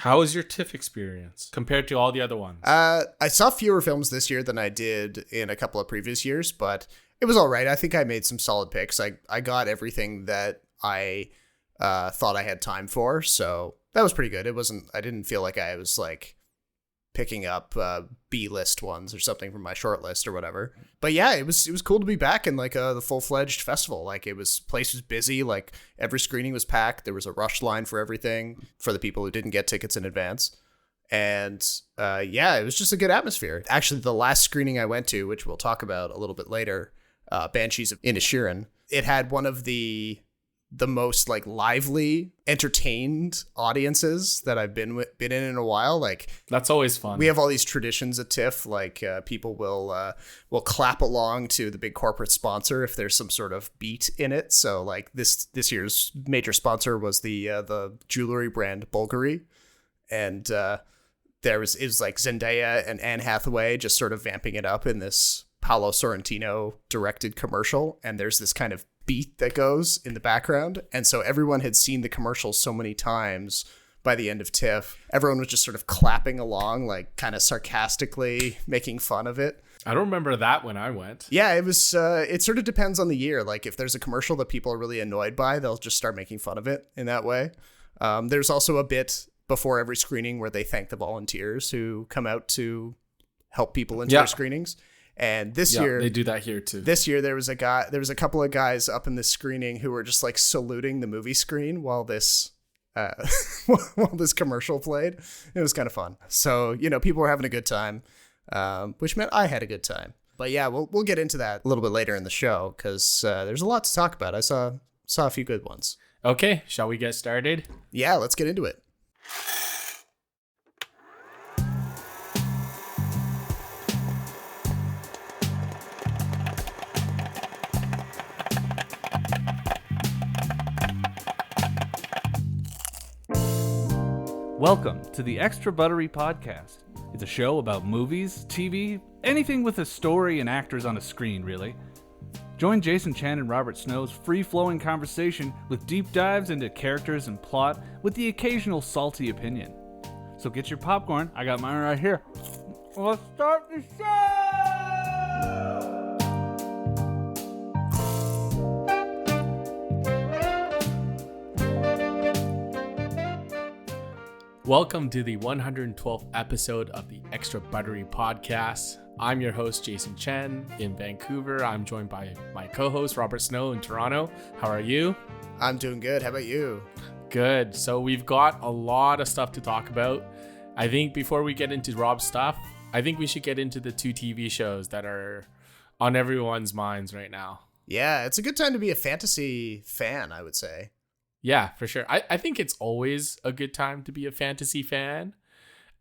How was your TIFF experience compared to all the other ones? I saw fewer films this year than I did in a couple of previous years, but it was all right. I think I made some solid picks. I got everything that I thought I had time for, so that was pretty good. I didn't feel like I was like picking up B-list ones or something from my short list or whatever. But yeah, it was cool to be back in like the full-fledged festival. Like place was busy, like every screening was packed. There was a rush line for everything for the people who didn't get tickets in advance. And it was just a good atmosphere. Actually, the last screening I went to, which we'll talk about a little bit later, Banshees of Inisherin, it had one of the most like lively, entertained audiences that I've been in a while. Like, that's always fun. We have all these traditions at TIFF. Like people will clap along to the big corporate sponsor if there's some sort of beat in it. So like this year's major sponsor was the jewelry brand Bulgari, and it was like Zendaya and Anne Hathaway just sort of vamping it up in this Paolo Sorrentino directed commercial, and there's this kind of beat that goes in the background. And so everyone had seen the commercial so many times by the end of TIFF. Everyone was just sort of clapping along, like kind of sarcastically making fun of it. I don't remember that when I went. Yeah, it was. It sort of depends on the year. Like if there's a commercial that people are really annoyed by, they'll just start making fun of it in that way. There's also a bit before every screening where they thank the volunteers who come out to help people into their screenings. And this year they do that here too. This year there was a couple of guys up in the screening who were just like saluting the movie screen while this commercial played. It was kind of fun. So, people were having a good time, which meant I had a good time. But yeah, we'll get into that a little bit later in the show because there's a lot to talk about. I saw a few good ones. Okay, shall we get started? Yeah, let's get into it. Welcome to the Extra Buttery Podcast. It's a show about movies, TV, anything with a story and actors on a screen, really. Join Jason Chan and Robert Snow's free-flowing conversation with deep dives into characters and plot with the occasional salty opinion. So get your popcorn, I got mine right here. Let's start the show! Welcome to the 112th episode of the Extra Buttery Podcast. I'm your host, Jason Chen, in Vancouver. I'm joined by my co-host, Robert Snow, in Toronto. How are you? I'm doing good. How about you? Good. So we've got a lot of stuff to talk about. I think before we get into Rob's stuff, I think we should get into the two TV shows that are on everyone's minds right now. Yeah, it's a good time to be a fantasy fan, I would say. Yeah, for sure. I think it's always a good time to be a fantasy fan.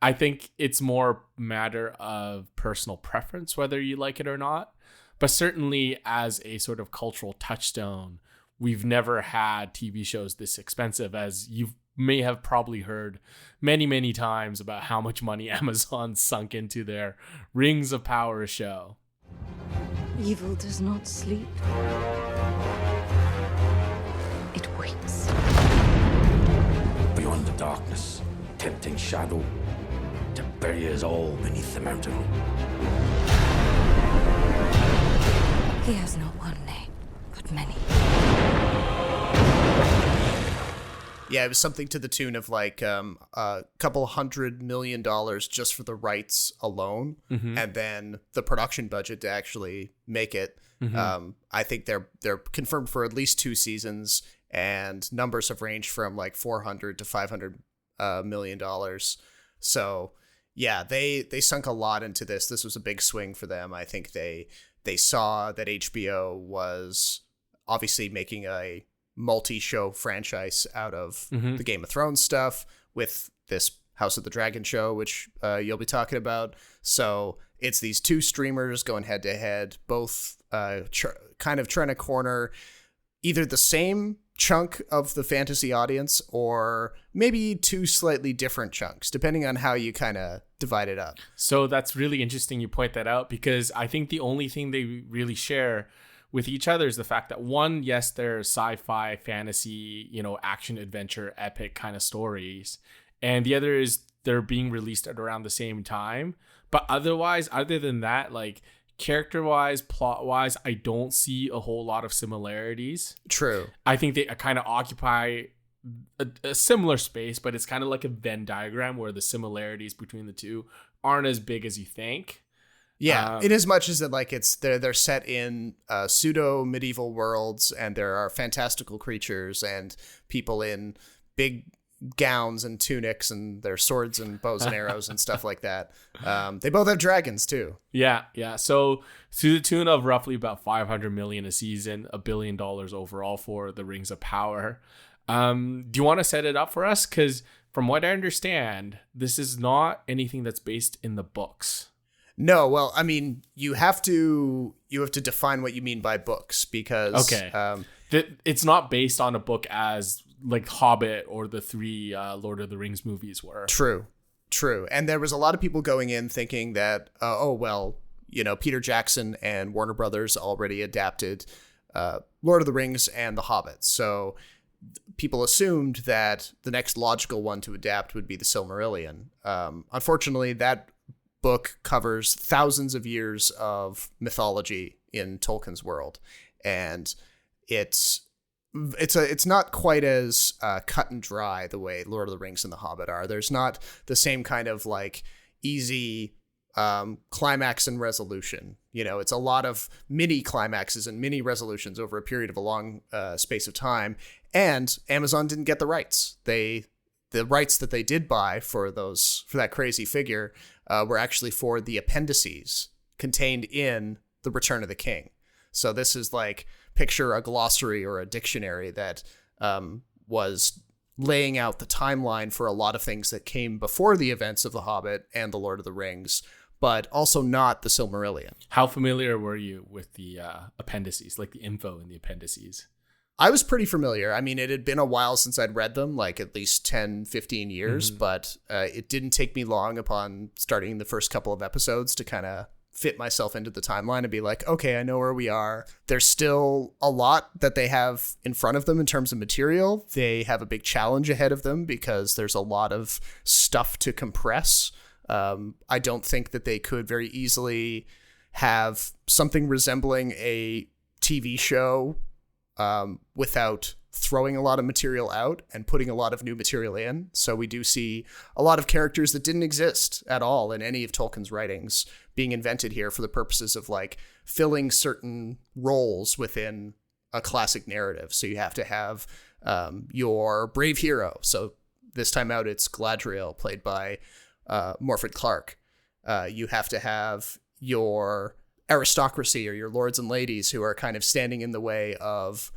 I think it's more a matter of personal preference, whether you like it or not. But certainly as a sort of cultural touchstone, we've never had TV shows this expensive, as you may have probably heard many, many times about how much money Amazon sunk into their Rings of Power show. Evil does not sleep. It waits. Beyond the darkness, tempting shadow, to bury us all beneath the mountain. He has not one name, but many. Yeah, it was something to the tune of like a couple $100 million just for the rights alone, and then the production budget to actually make it. I think they're confirmed for at least 2 seasons, and numbers have ranged from like $400 to $500 million. So yeah, they sunk a lot into this. This was a big swing for them. I think they saw that HBO was obviously making a multi-show franchise out of the Game of Thrones stuff with this House of the Dragon show, which you'll be talking about. So it's these 2 streamers going head to head, both kind of trying to corner either the same chunk of the fantasy audience or maybe 2 slightly different chunks, depending on how you kind of divide it up. So that's really interesting you point that out, because I think the only thing they really share with each other is the fact that, one, yes, they're sci-fi, fantasy, action, adventure, epic kind of stories. and the other is they're being released at around the same time. But otherwise, other than that, like character-wise, plot-wise, I don't see a whole lot of similarities. True. I think they kind of occupy a similar space, but it's kind of like a Venn diagram where the similarities between the two aren't as big as you think. Yeah, in as much as that, like they're set in pseudo medieval worlds, and there are fantastical creatures and people in big gowns and tunics and their swords and bows and arrows and stuff like that. They both have dragons too. Yeah. So to the tune of roughly about $500 million a season, $1 billion overall for the Rings of Power. Do you want to set it up for us? Because from what I understand, this is not anything that's based in the books. No, well, I mean, you have to define what you mean by books, because it's not based on a book as like Hobbit or the 3 Lord of the Rings movies were. True. And there was a lot of people going in thinking that, Peter Jackson and Warner Brothers already adapted Lord of the Rings and The Hobbit. So people assumed that the next logical one to adapt would be the Silmarillion. Unfortunately, that book covers thousands of years of mythology in Tolkien's world, and it's not quite as cut and dry the way Lord of the Rings and The Hobbit are. There's not the same kind of like easy climax and resolution. It's a lot of mini climaxes and mini resolutions over a period of a long space of time. And Amazon didn't get the rights. The rights that they did buy for that crazy figure were actually for the appendices contained in The Return of the King. So this is like, picture a glossary or a dictionary that was laying out the timeline for a lot of things that came before the events of The Hobbit and The Lord of the Rings, but also not the Silmarillion. How familiar were you with the appendices, like the info in the appendices? I was pretty familiar. I mean, it had been a while since I'd read them, like at least 10, 15 years, but it didn't take me long upon starting the first couple of episodes to kind of fit myself into the timeline and be like, okay, I know where we are. There's still a lot that they have in front of them in terms of material. They have a big challenge ahead of them because there's a lot of stuff to compress. I don't think that they could very easily have something resembling a TV show without throwing a lot of material out and putting a lot of new material in. So we do see a lot of characters that didn't exist at all in any of Tolkien's writings being invented here for the purposes of like filling certain roles within a classic narrative. So you have to have your brave hero. So this time out, it's Galadriel, played by Morfydd Clark. You have to have your aristocracy or your lords and ladies who are kind of standing in the way of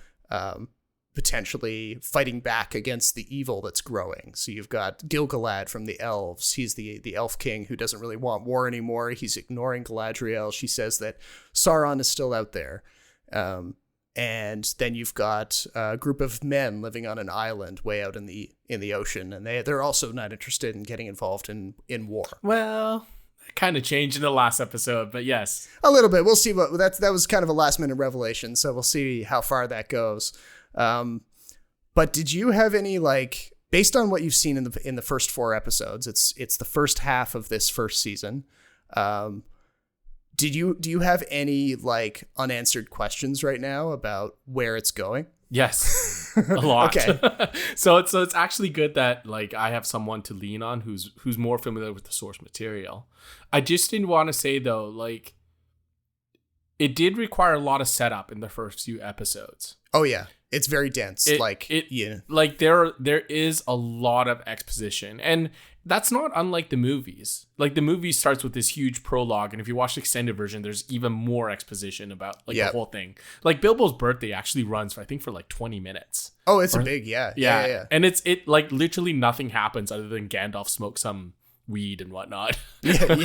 potentially fighting back against the evil that's growing. So you've got Gil-galad from the elves. He's the elf king who doesn't really want war anymore. He's ignoring Galadriel. She says that Sauron is still out there. And then you've got a group of men living on an island way out in the ocean, and they're also not interested in getting involved in war. Well, kind of changed in the last episode, but yes, a little bit. We'll see what that was kind of a last minute revelation, so we'll see how far that goes. But did you have any, like, based on what you've seen in the first 4 episodes, it's the first half of this first season. Do you have any like unanswered questions right now about where it's going? Yes, a lot. Okay. So it's actually good that like I have someone to lean on who's more familiar with the source material. I just didn't want to say though, like, it did require a lot of setup in the first few episodes. Oh yeah, it's very dense. Like there is a lot of exposition, and that's not unlike the movies. Like the movie starts with this huge prologue, and if you watch the extended version, there's even more exposition about like the whole thing. Like Bilbo's birthday actually runs for 20 minutes. Oh, it's a big yeah. And it like literally nothing happens other than Gandalf smokes some weed and whatnot. Yeah.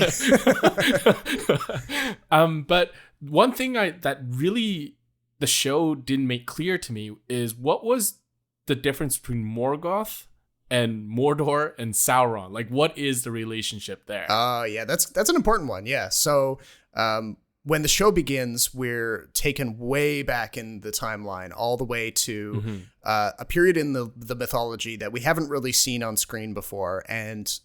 But one thing that really the show didn't make clear to me is what was the difference between Morgoth and Mordor and Sauron. Like, what is the relationship there? Yeah, that's an important one. Yeah. So when the show begins, we're taken way back in the timeline, all the way to a period in the mythology that we haven't really seen on screen before, and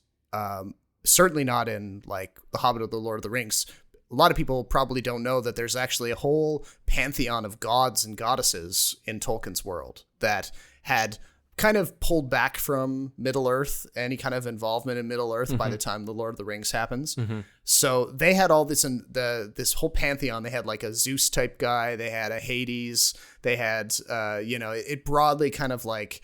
certainly not in like The Hobbit or The Lord of the Rings. A lot of people probably don't know that there's actually a whole pantheon of gods and goddesses in Tolkien's world that had kind of pulled back from Middle-earth, any kind of involvement in Middle-earth by the time The Lord of the Rings happens. So they had all this in this whole pantheon. They had like a Zeus type guy. They had a Hades. They had, it broadly kind of like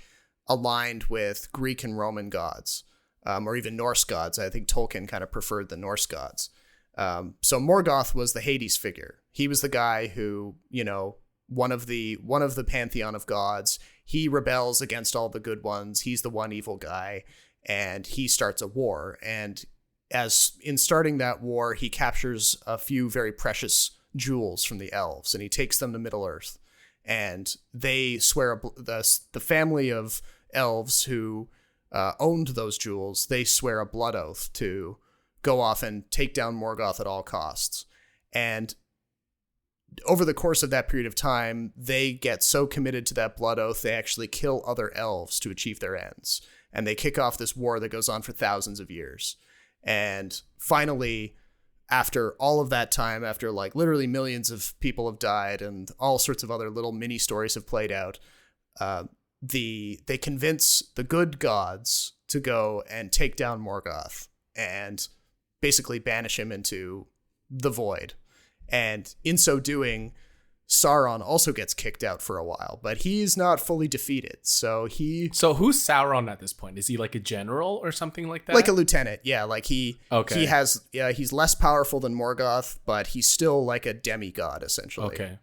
aligned with Greek and Roman gods, or even Norse gods. I think Tolkien kind of preferred the Norse gods. So Morgoth was the Hades figure. He was the guy who, one of the pantheon of gods. He rebels against all the good ones. He's the one evil guy, and he starts a war. And as in starting that war, he captures a few very precious jewels from the elves, and he takes them to Middle-earth. And they swear, the family of elves who owned those jewels, they swear a blood oath to go off and take down Morgoth at all costs. And over the course of that period of time, they get so committed to that blood oath, they actually kill other elves to achieve their ends. And they kick off this war that goes on for thousands of years. And finally, after all of that time, after like literally millions of people have died and all sorts of other little mini stories have played out, they convince the good gods to go and take down Morgoth and basically banish him into the void. And in so doing, Sauron also gets kicked out for a while, but he's not fully defeated. So who's Sauron at this point? Is he like a general or something like that? Like a lieutenant, yeah. Like he he's less powerful than Morgoth, but he's still like a demigod essentially. Okay.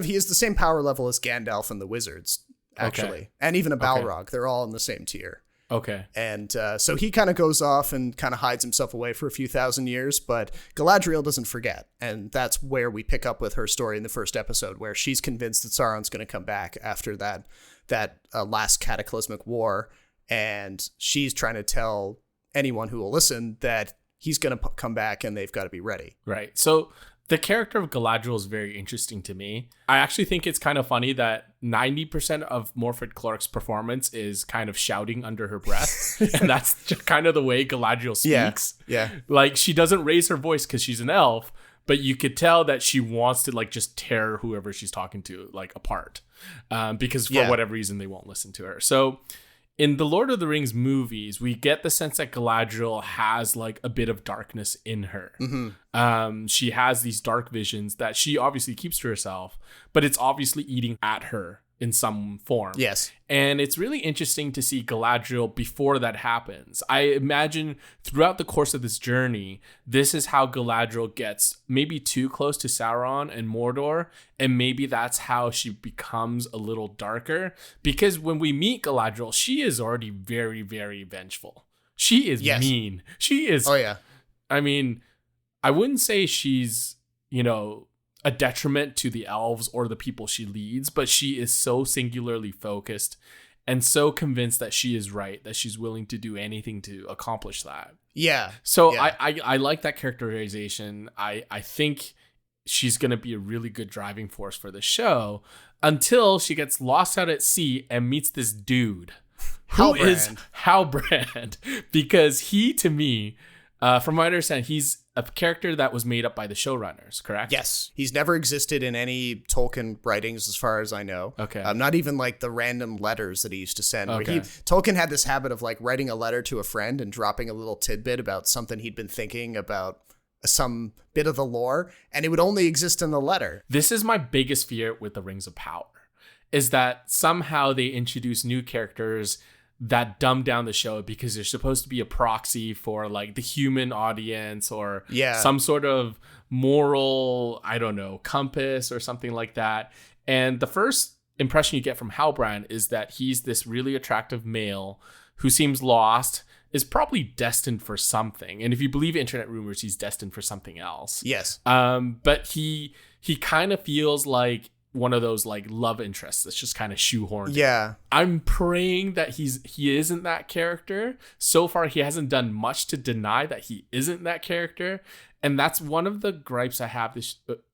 He has the same power level as Gandalf and the wizards, actually, and even a Balrog. Okay. They're all in the same tier. Okay. And so he kind of goes off and kind of hides himself away for a few thousand years, but Galadriel doesn't forget. And that's where we pick up with her story in the first episode, where she's convinced that Sauron's going to come back after that last cataclysmic war. And she's trying to tell anyone who will listen that he's going to come back and they've got to be ready. Right. So the character of Galadriel is very interesting to me. I actually think it's kind of funny that 90% of Morfydd Clark's performance is kind of shouting under her breath. And that's just kind of the way Galadriel speaks. Yeah. Like, she doesn't raise her voice because she's an elf, but you could tell that she wants to like just tear whoever she's talking to like apart, because for whatever reason they won't listen to her. So in the Lord of the Rings movies, we get the sense that Galadriel has like a bit of darkness in her. She has these dark visions that she obviously keeps to herself, but it's obviously eating at her in some form. Yes. And it's really interesting to see Galadriel before that happens. I imagine throughout the course of this journey, this is how Galadriel gets maybe too close to Sauron and Mordor, and maybe that's how she becomes a little darker. Because when we meet Galadriel, she is already very, very vengeful. She is mean. She is... Oh, yeah. I mean, I wouldn't say she's, a detriment to the elves or the people she leads, but she is so singularly focused and so convinced that she is right, that she's willing to do anything to accomplish that. Yeah. So yeah. I like that characterization. I think she's going to be a really good driving force for the show until she gets lost out at sea and meets this dude who is Halbrand, because he, to me, from my understanding, he's a character that was made up by the showrunners, correct? Yes. He's never existed in any Tolkien writings as far as I know. Okay. Not even like the random letters that he used to send. Okay. Tolkien had this habit of like writing a letter to a friend and dropping a little tidbit about something he'd been thinking about, some bit of the lore, and it would only exist in the letter. This is my biggest fear with the Rings of Power, is that somehow they introduce new characters that dumb down the show because they're supposed to be a proxy for like the human audience or some sort of moral, compass or something like that. And the first impression you get from Halbrand is that he's this really attractive male who seems lost, is probably destined for something. And if you believe internet rumors, he's destined for something else. Yes. But he kind of feels like one of those like love interests that's just kind of shoehorned. Yeah. I'm praying that he isn't that character. So far, he hasn't done much to deny that he isn't that character. And that's one of the gripes I have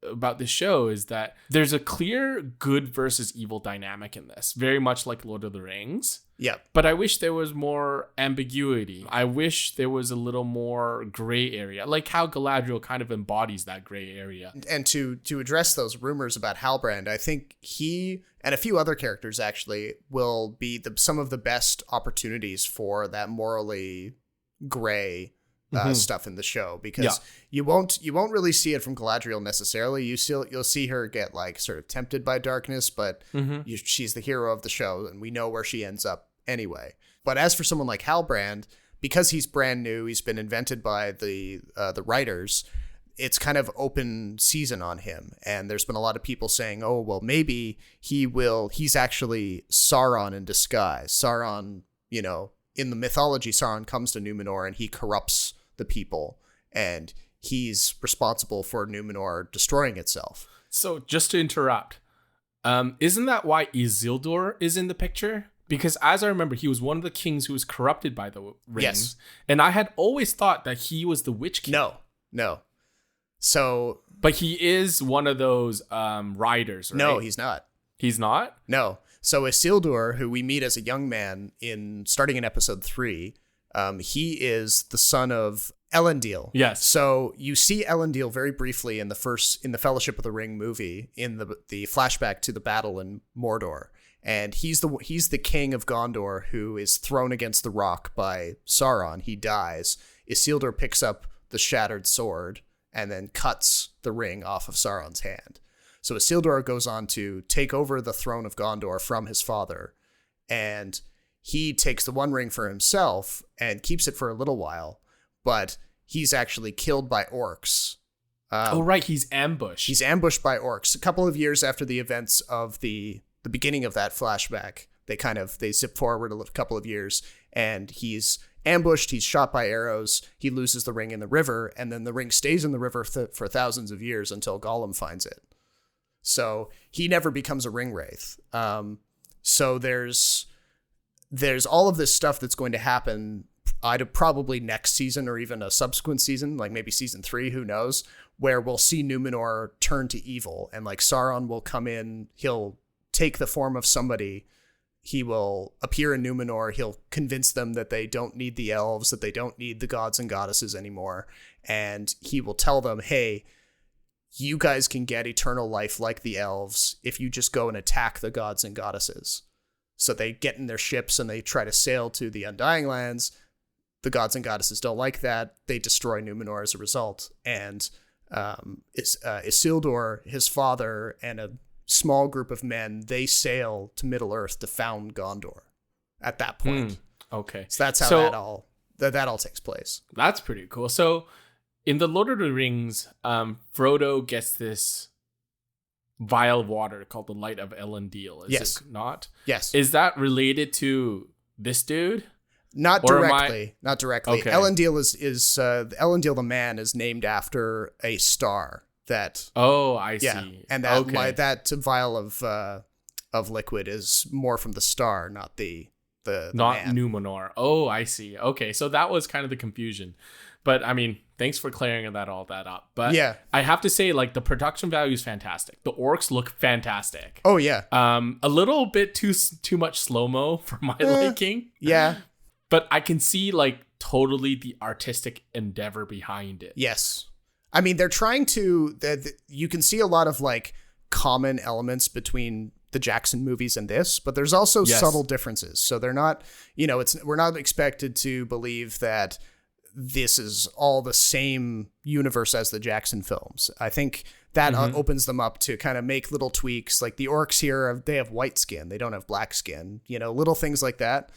about this show, is that there's a clear good versus evil dynamic in this, very much like Lord of the Rings. Yeah. But I wish there was more ambiguity. I wish there was a little more gray area, like how Galadriel kind of embodies that gray area. And to address those rumors about Halbrand, I think he and a few other characters actually will be some of the best opportunities for that morally gray stuff in the show, because you won't really see it from Galadriel necessarily. You'll see her get like sort of tempted by darkness, but she's the hero of the show, and we know where she ends up anyway. But as for someone like Halbrand, because he's brand new, he's been invented by the writers. It's kind of open season on him, and there's been a lot of people saying, "Oh, well, maybe he's actually Sauron in disguise." Sauron, in the mythology, Sauron comes to Numenor and he corrupts the people, and he's responsible for Numenor destroying itself. So just to interrupt, isn't that why Isildur is in the picture? Because as I remember, he was one of the kings who was corrupted by the rings. Yes. And I had always thought that he was the Witch King. No. So, but he is one of those riders, right? No, he's not. He's not? No. So Isildur, who we meet as a young man starting in episode 3, he is the son of Elendil. Yes. So you see Elendil very briefly in the Fellowship of the Ring movie, in the flashback to the battle in Mordor. And he's the king of Gondor who is thrown against the rock by Sauron. He dies. Isildur picks up the shattered sword and then cuts the ring off of Sauron's hand. So Isildur goes on to take over the throne of Gondor from his father, and he takes the One Ring for himself and keeps it for a little while, but he's actually killed by orcs. Right, he's ambushed. He's ambushed by orcs. A couple of years after the events of the beginning of that flashback, they zip forward a couple of years, and he's ambushed, he's shot by arrows, he loses the ring in the river, and then the ring stays in the river for thousands of years until Gollum finds it. So he never becomes a ring wraith. So there's all of this stuff that's going to happen probably next season or even a subsequent season, like maybe season 3, who knows, where we'll see Numenor turn to evil, and like Sauron will come in, he'll take the form of somebody, he will appear in Numenor, he'll convince them that they don't need the elves, that they don't need the gods and goddesses anymore, and he will tell them, hey, you guys can get eternal life like the elves if you just go and attack the gods and goddesses. So they get in their ships and they try to sail to the Undying Lands. The gods and goddesses don't like that. They destroy Numenor as a result. And Isildur, his father, and a small group of men, they sail to Middle-earth to found Gondor at that point. Okay. So that's how that all takes place. That's pretty cool. So in the Lord of the Rings, Frodo gets this vial of water called the Light of Elendil. Is it not? Yes. Is that related to this dude? Not directly. Not directly. Okay. Elendil is Elendil the man is named after a star that. Oh, I see. And that that vial of liquid is more from the star, not the not man. Numenor. Oh, I see. Okay, so that was kind of the confusion. But I mean, thanks for clearing all that up. But yeah, I have to say, like, the production value is fantastic. The orcs look fantastic. Oh yeah. A little bit too much slow-mo for my liking. Yeah. But I can see like totally the artistic endeavor behind it. Yes. I mean, they're trying to you can see a lot of like common elements between the Jackson movies and this, but there's also subtle differences. So they're not, we're not expected to believe that this is all the same universe as the Jackson films. I think that opens them up to kind of make little tweaks. Like the orcs here, they have white skin. They don't have black skin, little things like that.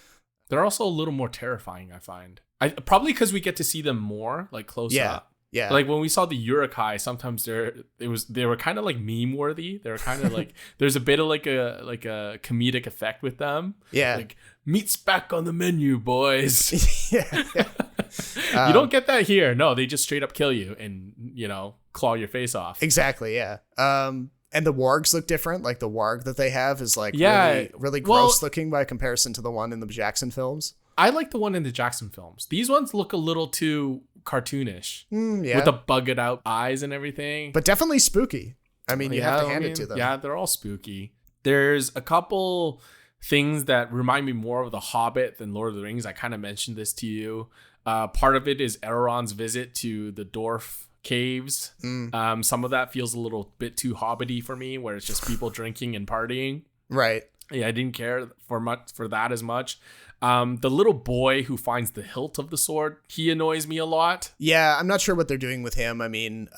They're also a little more terrifying, I find. Probably because we get to see them more, like, close up. Yeah. Like when we saw the Uruk-hai, sometimes they were kind of like meme worthy. They were kind of like there's a bit of like a comedic effect with them. Yeah. Like, meat's back on the menu, boys. Yeah. You don't get that here. No, they just straight up kill you and claw your face off. Exactly. Yeah. And And the wargs look different. Like the warg that they have is like really gross looking by comparison to the one in the Jackson films. I like the one in the Jackson films. These ones look a little too cartoonish with the bugged out eyes and everything. But definitely spooky. I mean, you have to hand it to them. Yeah, they're all spooky. There's a couple things that remind me more of The Hobbit than Lord of the Rings. I kind of mentioned this to you. Part of it is Elrond's visit to the dwarf caves. Some of that feels a little bit too hobbity for me, where it's just people drinking and partying. Right. Yeah, I didn't care for that as much. The little boy who finds the hilt of the sword, he annoys me a lot. Yeah, I'm not sure what they're doing with him. I mean,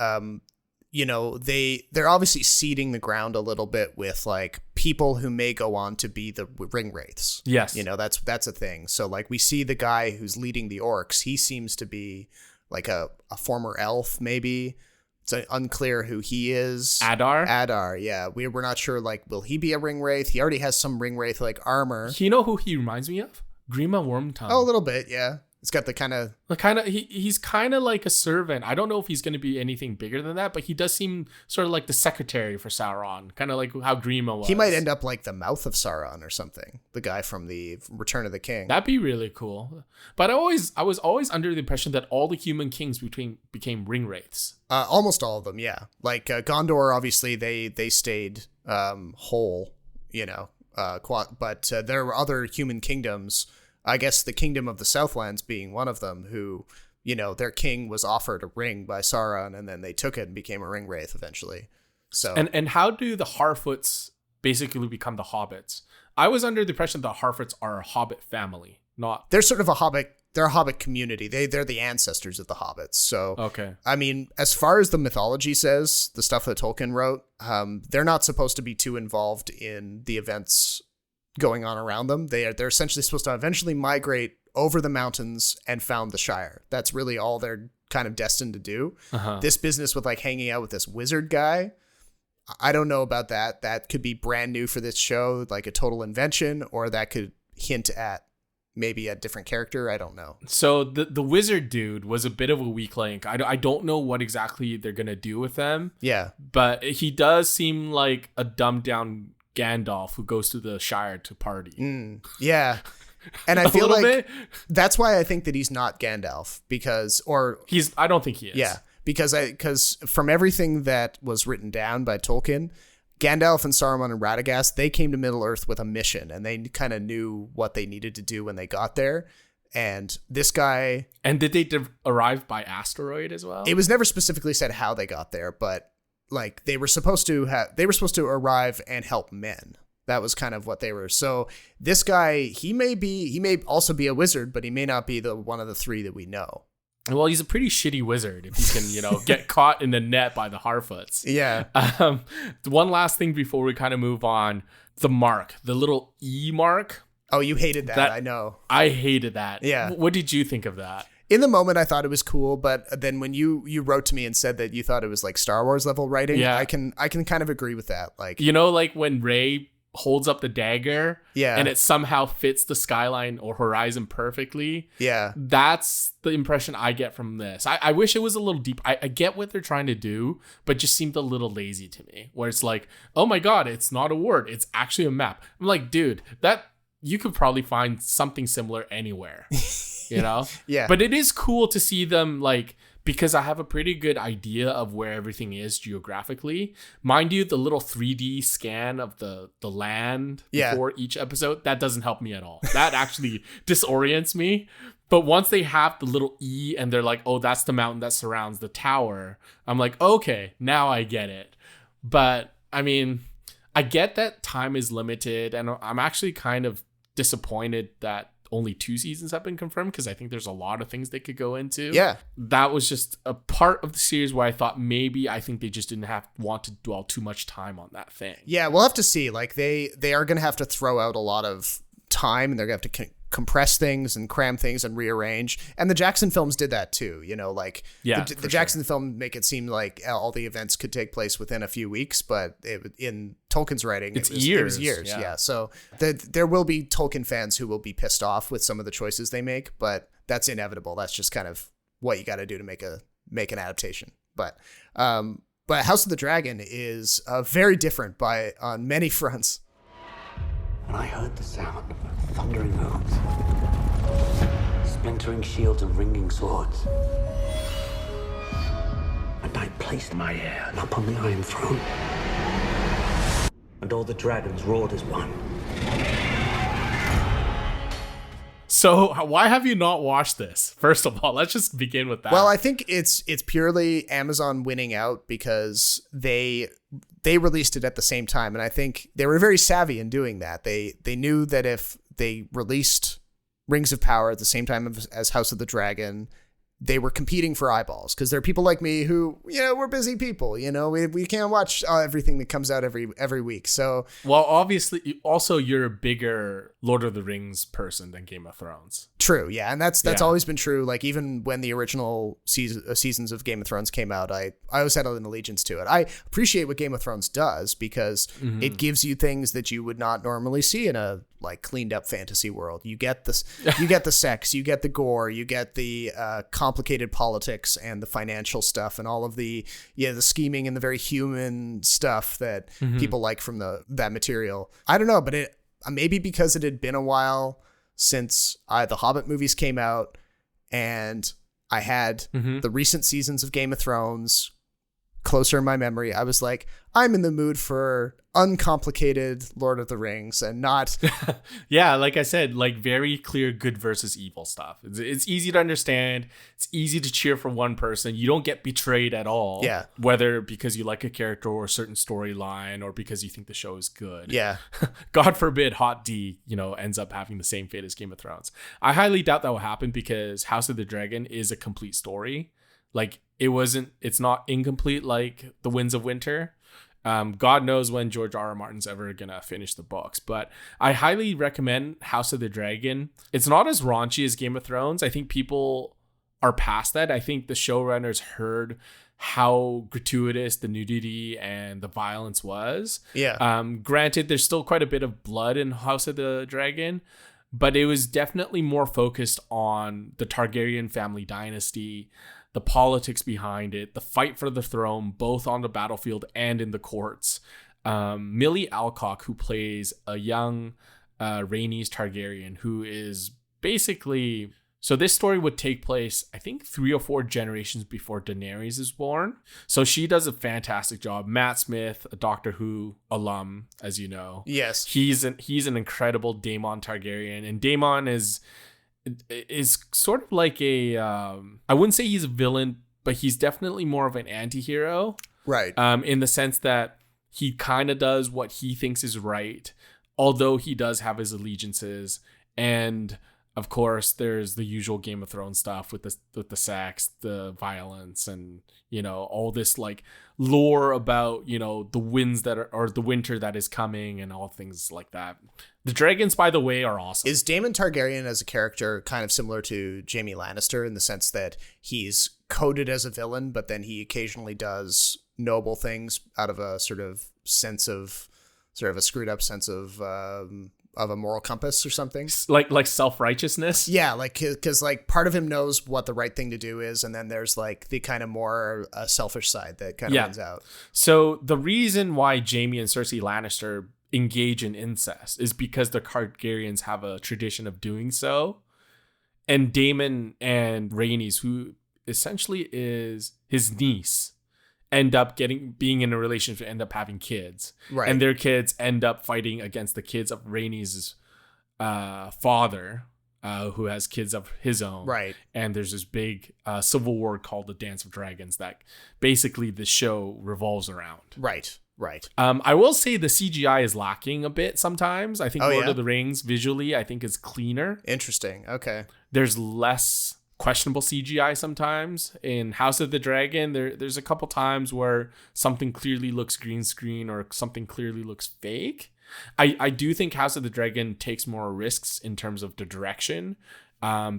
they're obviously seeding the ground a little bit with like people who may go on to be the ring wraiths. Yes. That's a thing. So like we see the guy who's leading the orcs. He seems to be like a former elf, maybe. It's unclear who he is. Adar, yeah. We're not sure, like, will he be a ring wraith? He already has some ring wraith like armor. You know who he reminds me of? Grima Wormtongue. Oh, a little bit, yeah. It's got the he's kind of like a servant. I don't know if he's going to be anything bigger than that, but he does seem sort of like the secretary for Sauron, kind of like how Grima was. He might end up like the mouth of Sauron or something. The guy from the Return of the King. That'd be really cool. But I was always under the impression that all the human kings became ring wraiths. Almost all of them, yeah. Like Gondor, obviously they stayed whole, but there were other human kingdoms. I guess the Kingdom of the Southlands being one of them, who, their king was offered a ring by Sauron, and then they took it and became a ring wraith eventually. So and how do the Harfoots basically become the hobbits? I was under the impression the Harfoots are a hobbit family, not. They're sort of a hobbit. They're a hobbit community. They're the ancestors of the hobbits. So okay. I mean, as far as the mythology says, the stuff that Tolkien wrote, they're not supposed to be too involved in the events going on around them. They're essentially supposed to eventually migrate over the mountains and found the Shire. That's really all they're kind of destined to do. This business with like hanging out with this wizard guy, I don't know about that. That could be brand new for this show, like a total invention, or that could hint at maybe a different character. I don't know. So the wizard dude was a bit of a weak link. I don't know what exactly they're gonna do with them. Yeah, but he does seem like a dumbed down Gandalf who goes to the Shire to party. Yeah. And I feel like bit. That's why I think that he's not Gandalf, I don't think he is. Yeah, because from everything that was written down by Tolkien, Gandalf and Saruman and Radagast, they came to Middle-earth with a mission, and they kind of knew what they needed to do when they got there. And this guy... And did they arrive by asteroid as well? It was never specifically said how they got there, but like they were supposed to arrive and help men. That was kind of what they were. So this guy, he may also be a wizard, but he may not be the one of the three that we know. Well, he's a pretty shitty wizard if he can, get caught in the net by the Harfoots. Yeah. One last thing before we kind of move on. The mark, the little E mark. Oh, you hated that. I know. I hated that. Yeah. What did you think of that? In the moment, I thought it was cool, but then when you wrote to me and said that you thought it was like Star Wars level writing, I can kind of agree with that. Like, like when Rey holds up the dagger, and it somehow fits the skyline or horizon perfectly. Yeah, that's the impression I get from this. I wish it was a little deep. I get what they're trying to do, but just seemed a little lazy to me. Where it's like, oh my god, it's not a word, it's actually a map. I'm like, dude, that you could probably find something similar anywhere. Yeah. But it is cool to see them, like, because I have a pretty good idea of where everything is geographically. Mind you, the little 3D scan of the land before each episode, that doesn't help me at all. That actually disorients me. But once they have the little E and they're like, oh, that's the mountain that surrounds the tower, I'm like, okay, now I get it. But I mean, I get that time is limited, and I'm actually kind of disappointed that only 2 seasons have been confirmed, because I think there's a lot of things they could go into. Yeah. That was just a part of the series where I thought I think they just didn't want to dwell too much time on that thing. Yeah, we'll have to see. Like they are going to have to throw out a lot of time, and they're going to have to compress things and cram things and rearrange. And the Jackson films did that too. The Jackson film make it seem like all the events could take place within a few weeks, but in Tolkien's writing, it was years. Yeah. So there will be Tolkien fans who will be pissed off with some of the choices they make, but that's inevitable. That's just kind of what you got to do to make an adaptation. But But House of the Dragon is very different on many fronts. And I heard the sound of thundering hooves, splintering shields and ringing swords. And I placed my heir upon the Iron Throne. And all the dragons roared as one. So why have you not watched this? First of all, let's just begin with that. Well, I think it's purely Amazon winning out because they released it at the same time, and I think they were very savvy in doing that. They knew that if they released Rings of Power at the same time as House of the Dragon, they were competing for eyeballs, because there are people like me who, we're busy people, we can't watch everything that comes out every week. So, well, obviously, also you're a bigger Lord of the Rings person than Game of Thrones. True, yeah, and that's always been true. Like, even when the original seasons of Game of Thrones came out, I always had an allegiance to it. I appreciate what Game of Thrones does because it gives you things that you would not normally see in a cleaned up fantasy world. You get this, you get the sex, you get the gore, you get the complicated politics and the financial stuff and all of the scheming and the very human stuff that people like from that material. I don't know, but it maybe because it had been a while since the Hobbit movies came out, and I had the recent seasons of Game of Thrones closer in my memory, I was like, I'm in the mood for uncomplicated Lord of the Rings and not yeah, like I said, very clear good versus evil stuff. It's easy to understand. It's easy to cheer for one person. You don't get betrayed at all. Yeah. Whether because you like a character or a certain storyline or because you think the show is good. Yeah. God forbid Hot D, ends up having the same fate as Game of Thrones. I highly doubt that will happen because House of the Dragon is a complete story. It's not incomplete like The Winds of Winter. God knows when George R.R. Martin's ever gonna finish the books, but I highly recommend House of the Dragon. It's not as raunchy as Game of Thrones. I think people are past that. I think the showrunners heard how gratuitous the nudity and the violence was. Yeah. Granted, there's still quite a bit of blood in House of the Dragon, but it was definitely more focused on the Targaryen family dynasty, the politics behind it, the fight for the throne, both on the battlefield and in the courts. Millie Alcock, who plays a young Rhaenys Targaryen, who is basically... So this story would take place, I think, 3 or 4 generations before Daenerys is born. So she does a fantastic job. Matt Smith, a Doctor Who alum, as you know. Yes. He's an incredible Daemon Targaryen. And Daemon is sort of like I wouldn't say he's a villain, but he's definitely more of an anti-hero. Right. In the sense that he kind of does what he thinks is right, although he does have his allegiances. And of course, there's the usual Game of Thrones stuff with the sex, the violence, and all this lore about the winds or the winter that is coming and all things like that. The dragons, by the way, are awesome. Is Daemon Targaryen as a character kind of similar to Jaime Lannister in the sense that he's coded as a villain, but then he occasionally does noble things out of a sort of a screwed up sense of a moral compass or something? Like self-righteousness? Yeah, because part of him knows what the right thing to do is, and then there's the kind of more selfish side that kind of wins out. So the reason why Jaime and Cersei Lannister engage in incest is because the Targaryens have a tradition of doing so. And Daemon and Rhaenys, who essentially is his niece, end up being in a relationship, end up having kids. Right. And their kids end up fighting against the kids of Rhaenys' father, who has kids of his own. Right. And there's this big civil war called the Dance of Dragons that basically the show revolves around. Right. I will say the CGI is lacking a bit sometimes. I think Lord of the Rings visually, I think, is cleaner. Interesting. Okay. There's less questionable CGI sometimes. In House of the Dragon, there's a couple times where something clearly looks green screen or something clearly looks fake. I do think House of the Dragon takes more risks in terms of the direction,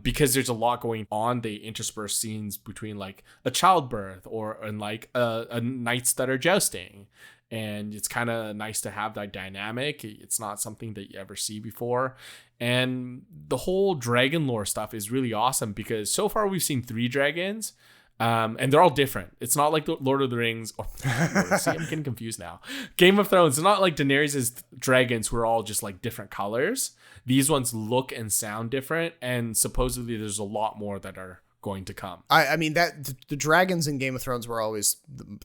because there's a lot going on. They intersperse scenes between a childbirth and a knights that are jousting. And it's kind of nice to have that dynamic. It's not something that you ever see before. And the whole dragon lore stuff is really awesome because so far we've seen 3 dragons. And they're all different. It's not like the Lord of the Rings. See, I'm getting confused now. Game of Thrones. It's not like Daenerys' dragons who are all just like different colors. These ones look and sound different, and supposedly there's a lot more that are going to come. I mean that the dragons in Game of Thrones were always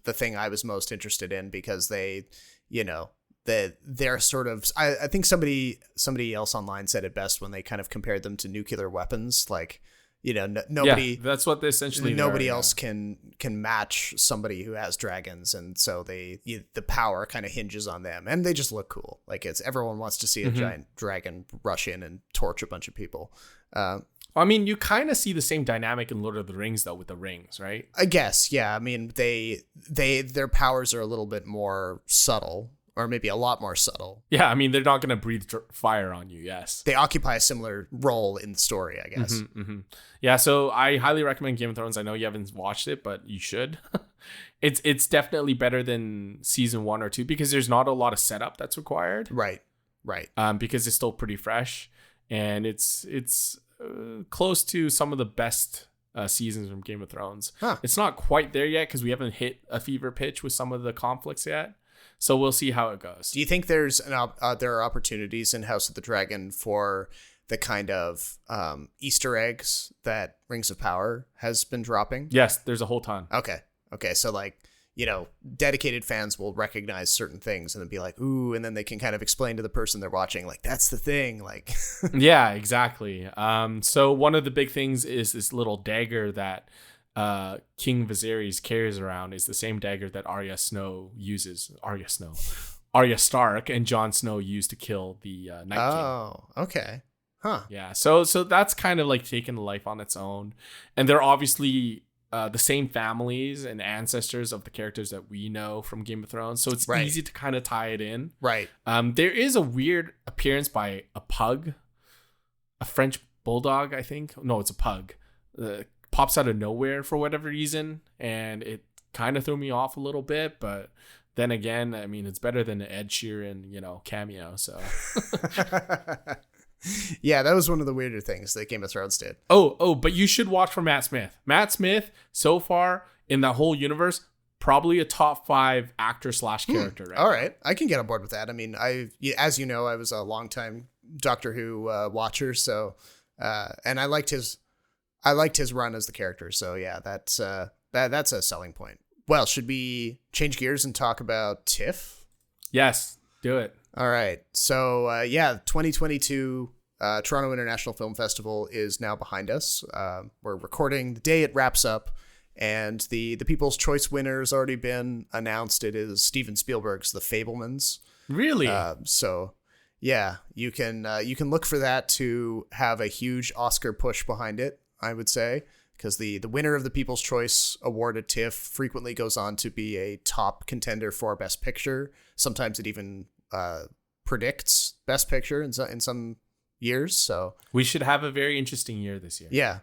the thing I was most interested in, because they, they're sort of, I think somebody else online said it best when they kind of compared them to nuclear weapons. Like, nobody, that's what they essentially nobody are, else can match somebody who has dragons, and so the power kind of hinges on them, and they just look cool. Like, everyone wants to see a giant dragon rush in and torch a bunch of people. I mean, you kind of see the same dynamic in Lord of the Rings though with the rings, right? I guess, yeah. I mean, their powers are a little bit more subtle, or maybe a lot more subtle. Yeah, I mean, they're not going to breathe fire on you, yes. They occupy a similar role in the story, I guess. Yeah, so I highly recommend Game of Thrones. I know you haven't watched it, but you should. It's definitely better than season 1 or 2 because there's not a lot of setup that's required. Right. Because it's still pretty fresh, and it's close to some of the best seasons from Game of Thrones. It's not quite there yet because we haven't hit a fever pitch with some of the conflicts yet. So we'll see how it goes. Do you think there are opportunities in House of the Dragon for the kind of Easter eggs that Rings of Power has been dropping? Yes, there's a whole ton. Okay. So like, dedicated fans will recognize certain things and then be like, ooh, and then they can kind of explain to the person they're watching, like, that's the thing. Like, yeah, exactly. So one of the big things is this little dagger that King Viserys carries around is the same dagger that Arya Stark and Jon Snow used to kill the Night King. Oh, okay. Huh. Yeah. So that's kind of like taking life on its own. And they're obviously the same families and ancestors of the characters that we know from Game of Thrones. So it's easy to kind of tie it in. Right. There is a weird appearance by a pug, a French bulldog, I think. No, it's a pug. Pops out of nowhere for whatever reason, and it kind of threw me off a little bit, but then again, I mean, it's better than an Ed Sheeran, cameo, so. Yeah, that was one of the weirder things that Game of Thrones did. Oh, but you should watch for Matt Smith. Matt Smith, so far in that whole universe, probably a top 5 actor / character. Right all right, I can get on board with that. I mean, as you know, I was a longtime Doctor Who watcher, so and I liked his run as the character. So yeah, that's a selling point. Well, should we change gears and talk about TIFF? Yes, do it. All right. So 2022 Toronto International Film Festival is now behind us. We're recording the day it wraps up, and the People's Choice winner has already been announced. It is Steven Spielberg's The Fabelmans. Really? So yeah, you can look for that to have a huge Oscar push behind it, I would say, because the winner of the People's Choice Award at TIFF frequently goes on to be a top contender for Best Picture. Sometimes it even predicts Best Picture in some years. So we should have a very interesting year this year. Yeah.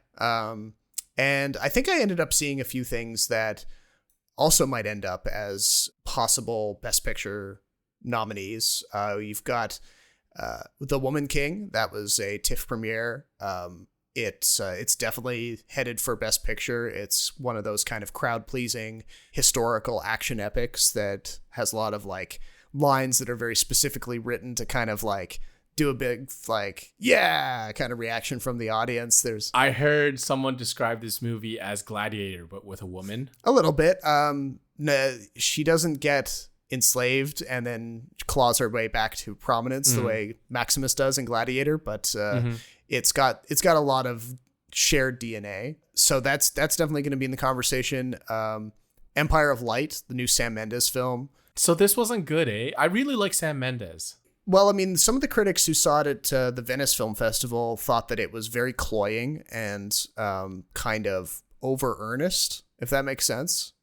And I think I ended up seeing a few things that also might end up as possible Best Picture nominees. You've got The Woman King. That was a TIFF premiere. It's definitely headed for Best Picture. It's one of those kind of crowd-pleasing historical action epics that has a lot of like lines that are very specifically written to kind of like do a big like yeah kind of reaction from the audience. I heard someone describe this movie as Gladiator but with a woman. A little bit. No, she doesn't get enslaved and then claws her way back to prominence the way Maximus does in Gladiator, but it's got a lot of shared DNA. So that's definitely going to be in the conversation. Empire of Light, the new Sam Mendes film. So this wasn't good, eh? I really like Sam Mendes. Well, I mean, some of the critics who saw it at the Venice Film Festival thought that it was very cloying and kind of over earnest, if that makes sense.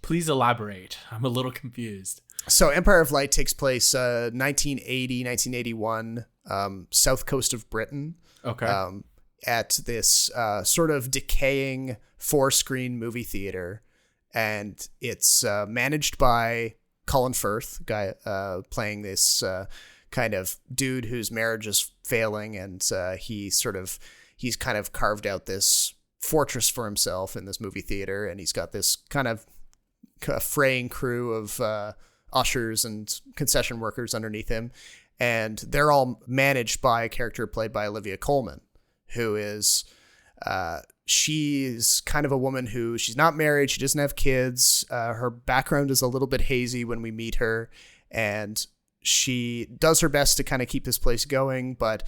Please elaborate. I'm a little confused. So Empire of Light takes place 1980, 1981, south coast of Britain. Okay. At this sort of decaying 4-screen movie theater. And it's managed by Colin Firth, guy playing this kind of dude whose marriage is failing, and he's kind of carved out this fortress for himself in this movie theater, and he's got this kind of fraying crew of ushers and concession workers underneath him, and they're all managed by a character played by Olivia Colman, who is she's kind of a woman who, she's not married, she doesn't have kids, her background is a little bit hazy when we meet her, and she does her best to kind of keep this place going, but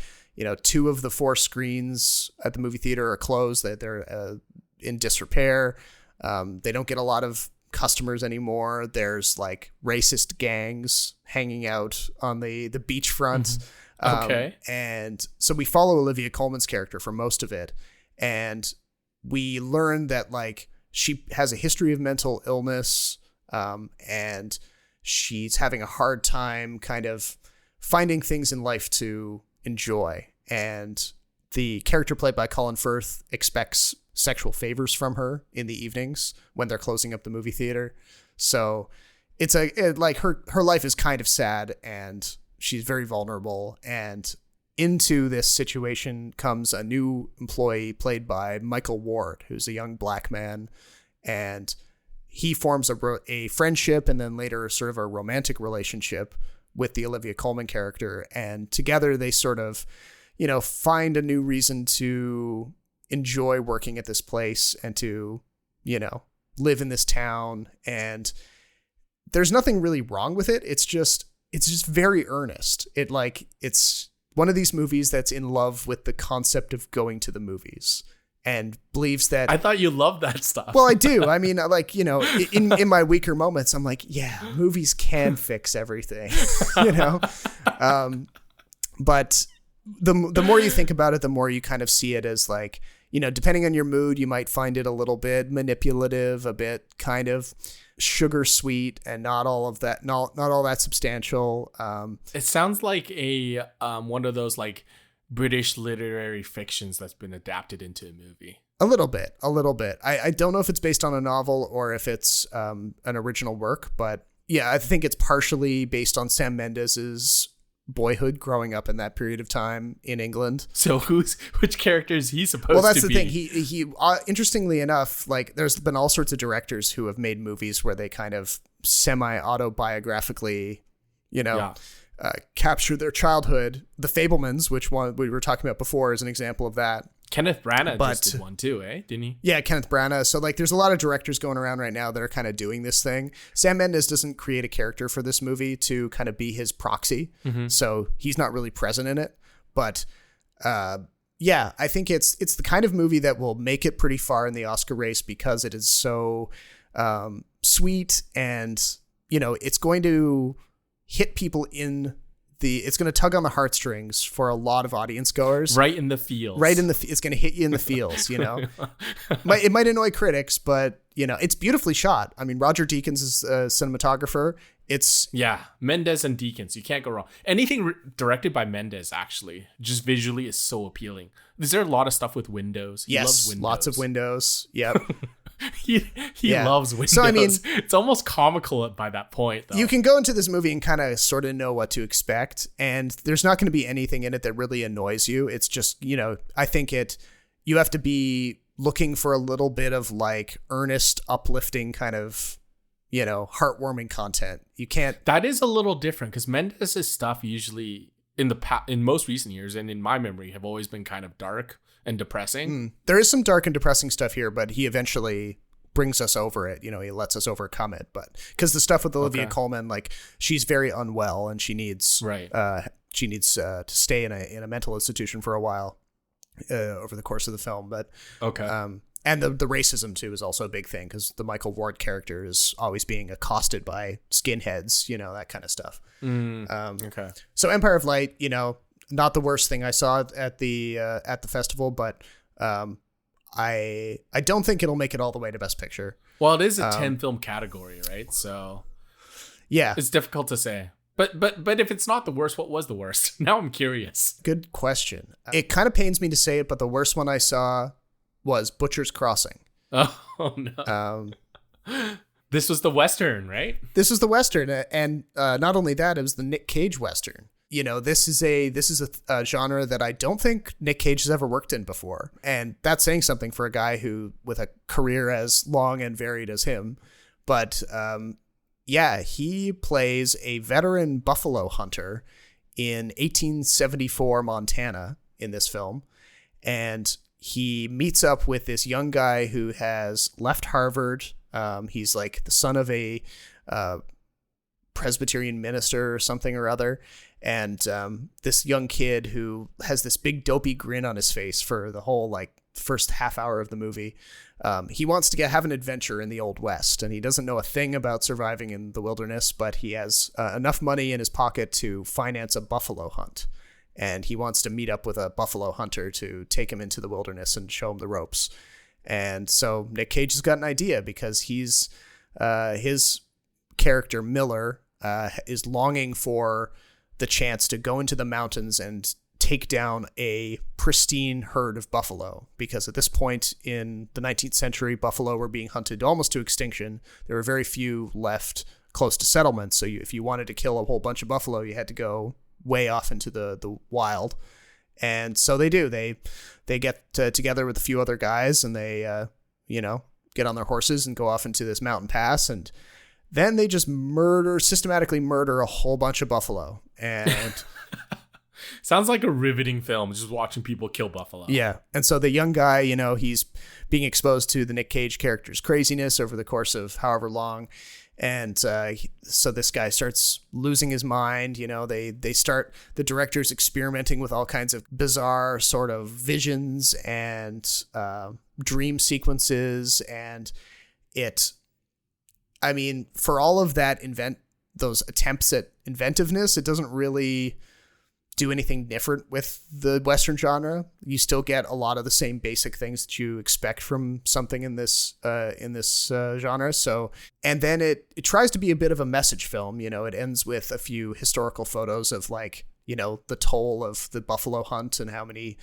2 of the 4 screens at the movie theater are closed. They're in disrepair. They don't get a lot of customers anymore. There's like racist gangs hanging out on the beachfront. Okay. And so we follow Olivia Colman's character for most of it, and we learn that like she has a history of mental illness, and she's having a hard time kind of finding things in life to enjoy. And the character played by Colin Firth expects sexual favors from her in the evenings when they're closing up the movie theater. So it's like her life is kind of sad, and she's very vulnerable. And into this situation comes a new employee played by Michael Ward, who's a young black man, and he forms a friendship and then later sort of a romantic relationship with the Olivia Colman character. And together they sort of, find a new reason to enjoy working at this place and to, live in this town. And there's nothing really wrong with it. It's just very earnest. It's one of these movies that's in love with the concept of going to the movies and believes that. I thought you loved that stuff. Well, I do. I mean, in my weaker moments, I'm like, yeah, movies can fix everything, but the more you think about it, the more you kind of see it as like, depending on your mood, you might find it a little bit manipulative, a bit kind of sugar sweet, and not all that substantial. It sounds like a one of those like British literary fictions that's been adapted into a movie. A little bit. I don't know if it's based on a novel or if it's an original work, but yeah, I think it's partially based on Sam Mendes's boyhood growing up in that period of time in England. So which character is he supposed to be? Well, that's the thing. He interestingly enough, like there's been all sorts of directors who have made movies where they kind of semi-autobiographically, capture their childhood. The Fabelmans, which one we were talking about before, is an example of that. Kenneth Branagh just did one too, didn't he? Yeah, Kenneth Branagh. So like there's a lot of directors going around right now that are kind of doing this thing. Sam Mendes doesn't create a character for this movie to kind of be his proxy. Mm-hmm. So he's not really present in it. But yeah, I think it's the kind of movie that will make it pretty far in the Oscar race because it is so sweet, and it's going to hit people it's going to tug on the heartstrings for a lot of audience goers. Right in the feels. It's going to hit you in the feels, It might annoy critics, but, it's beautifully shot. I mean, Roger Deakins is a cinematographer. Yeah, Mendes and Deakins. You can't go wrong. Anything directed by Mendes, actually, just visually is so appealing. Is there a lot of stuff with windows? He loves windows. Lots of windows. Yep. He loves windows. So, I mean, it's almost comical by that point, though. You can go into this movie and kind of sort of know what to expect, and there's not going to be anything in it that really annoys you. It's just, I think you have to be looking for a little bit of like earnest, uplifting kind of, heartwarming content. You can't. That is a little different because Mendes' stuff usually in most recent years and in my memory have always been kind of dark and depressing. There is some dark and depressing stuff here, but he eventually brings us over it. He lets us overcome it. But because the stuff with Olivia Colman, like she's very unwell and she needs to stay in a mental institution for a while over the course of the film. But and the racism too is also a big thing because the Michael Ward character is always being accosted by skinheads, that kind of stuff. So Empire of Light, not the worst thing I saw at the festival, but I don't think it'll make it all the way to Best Picture. Well, it is a 10 film category, right? So yeah, it's difficult to say. But if it's not the worst, what was the worst? Now I'm curious. Good question. It kind of pains me to say it, but the worst one I saw was Butcher's Crossing. Oh no. This was the Western, right? This was the Western, and not only that, it was the Nick Cage Western. this is a genre that I don't think Nick Cage has ever worked in before. And that's saying something for a guy who, with a career as long and varied as him. But he plays a veteran buffalo hunter in 1874 Montana in this film. And he meets up with this young guy who has left Harvard. He's like the son of a Presbyterian minister or something or other. And this young kid who has this big dopey grin on his face for the whole first half hour of the movie. He wants to have an adventure in the Old West, and he doesn't know a thing about surviving in the wilderness, but he has enough money in his pocket to finance a buffalo hunt. And he wants to meet up with a buffalo hunter to take him into the wilderness and show him the ropes. And so Nick Cage has got an idea because his character Miller is longing for the chance to go into the mountains and take down a pristine herd of buffalo, because at this point in the 19th century, buffalo were being hunted almost to extinction. There were very few left close to settlements. So if you wanted to kill a whole bunch of buffalo, you had to go way off into the wild. And so they do. They get together with a few other guys, and they get on their horses and go off into this mountain pass, and then they just systematically murder a whole bunch of buffalo. And sounds like a riveting film, just watching people kill buffalo. Yeah. And so the young guy, he's being exposed to the Nick Cage character's craziness over the course of however long. And so this guy starts losing his mind. The director's experimenting with all kinds of bizarre sort of visions and dream sequences. And for all of that those attempts at inventiveness, it doesn't really do anything different with the Western genre. You still get a lot of the same basic things that you expect from something in this genre. So, and then it tries to be a bit of a message film. It ends with a few historical photos of the toll of the buffalo hunt and how many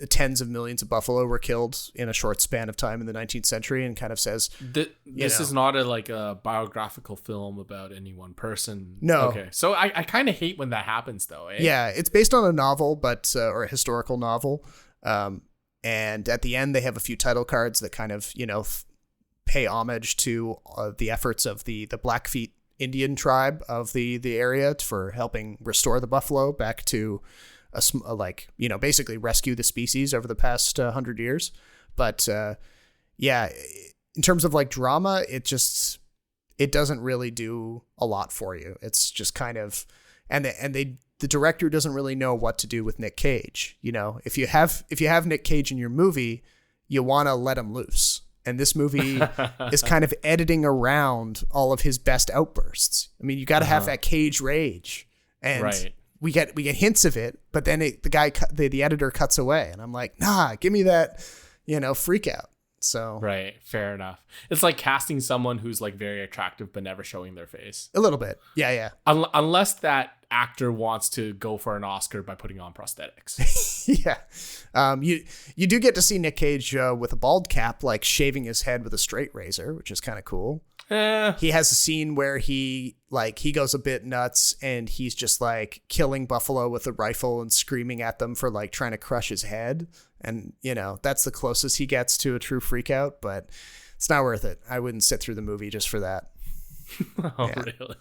tens of millions of buffalo were killed in a short span of time in the 19th century, and kind of says this is not a biographical film about any one person. No. Okay. So I kind of hate when that happens though. Eh? Yeah, it's based on a novel, or a historical novel. And at the end they have a few title cards that kind of, pay homage to the efforts of the Blackfeet Indian tribe of the area for helping restore the buffalo back to basically rescue the species over the past 100 years. But in terms of drama, it doesn't really do a lot for you. It's just kind of, the director doesn't really know what to do with Nick Cage. If you have Nick Cage in your movie, you want to let him loose. And this movie is kind of editing around all of his best outbursts. You got to have that Cage rage. And right. We get hints of it, but then the editor cuts away, and I'm like, nah, give me that, freak out. So right, fair enough. It's like casting someone who's very attractive but never showing their face. A little bit, yeah. Unless that actor wants to go for an Oscar by putting on prosthetics. Yeah, you do get to see Nick Cage with a bald cap, shaving his head with a straight razor, which is kind of cool. He has a scene where he goes a bit nuts, and he's just killing buffalo with a rifle and screaming at them for trying to crush his head. And, that's the closest he gets to a true freak out, but it's not worth it. I wouldn't sit through the movie just for that. Oh, yeah. Really?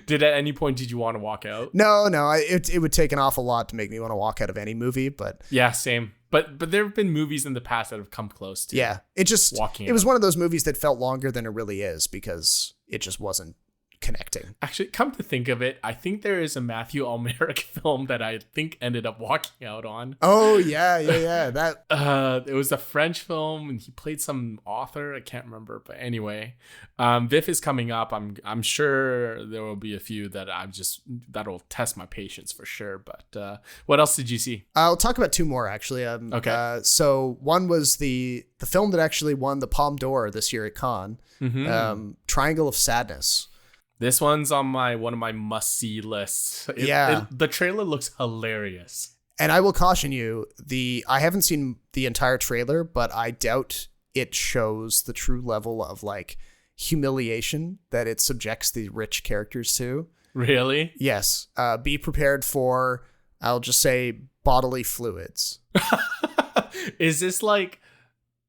At any point did you want to walk out? No. It would take an awful lot to make me want to walk out of any movie, but yeah, same. But there have been movies in the past that have come close to it was one of those movies that felt longer than it really is because it just wasn't connecting. Actually, come to think of it, I think there is a Matthew Almeric film that I think ended up walking out on. Oh yeah. That it was a French film, and he played some author. I can't remember, but anyway, VIFF is coming up. I'm sure there will be a few that that'll test my patience for sure. But what else did you see? I'll talk about two more actually. Okay. So one was the film that actually won the Palme d'Or this year at Cannes. Mm-hmm. Triangle of Sadness. This one's on one of my must-see lists. The trailer looks hilarious. And I will caution you, I haven't seen the entire trailer, but I doubt it shows the true level of humiliation that it subjects the rich characters to. Really? Yes. Be prepared for, I'll just say, bodily fluids. Is this like,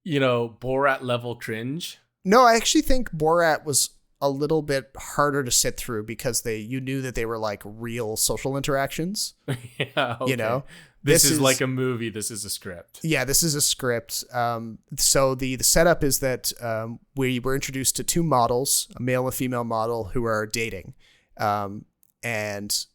Borat level cringe? No, I actually think Borat was a little bit harder to sit through because you knew that they were like real social interactions. Yeah. Okay. This is like a movie. This is a script. Yeah, this is a script. So the setup is that we were introduced to two models, a male and female model, who are dating. And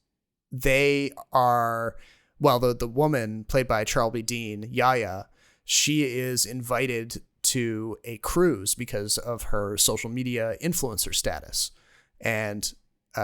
they are, well, the woman played by Charlie Dean, Yaya, she is invited to a cruise because of her social media influencer status. And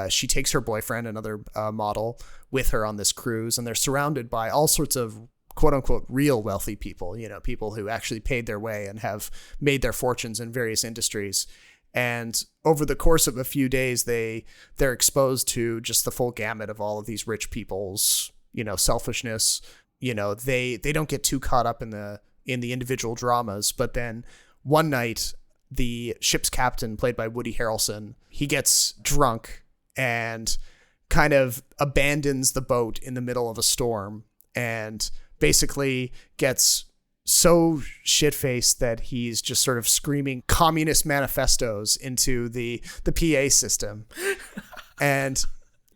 she takes her boyfriend, another model, with her on this cruise, and they're surrounded by all sorts of quote unquote real wealthy people, people who actually paid their way and have made their fortunes in various industries. And over the course of a few days, they're exposed to just the full gamut of all of these rich people's, selfishness. They don't get too caught up in the individual dramas, but then one night the ship's captain, played by Woody Harrelson, he gets drunk and kind of abandons the boat in the middle of a storm and basically gets so shit-faced that he's just sort of screaming communist manifestos into the PA system. And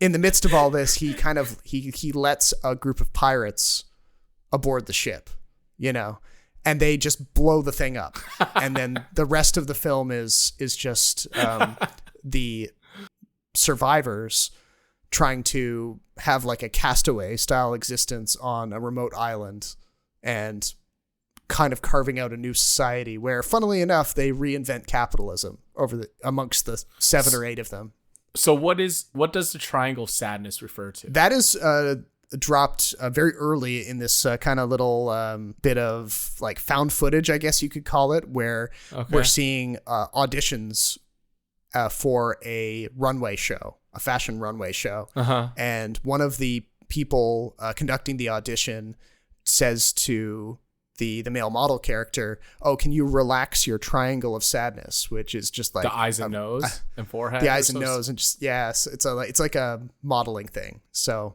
in the midst of all this, he lets a group of pirates aboard the ship, and they just blow the thing up. And then the rest of the film is just the survivors trying to have like a castaway style existence on a remote island and kind of carving out a new society where, funnily enough, they reinvent capitalism amongst the 7 or 8 of them. So what does the triangle sadness refer to? That is dropped very early in this kind of little bit of like found footage, I guess you could call it, where we're seeing auditions for a runway show, a fashion runway show. And one of the people conducting the audition says to the male model character, "Oh, can you relax your triangle of sadness?" Which is just like the eyes and nose and forehead. The eyes and nose, and just it's like a modeling thing. So,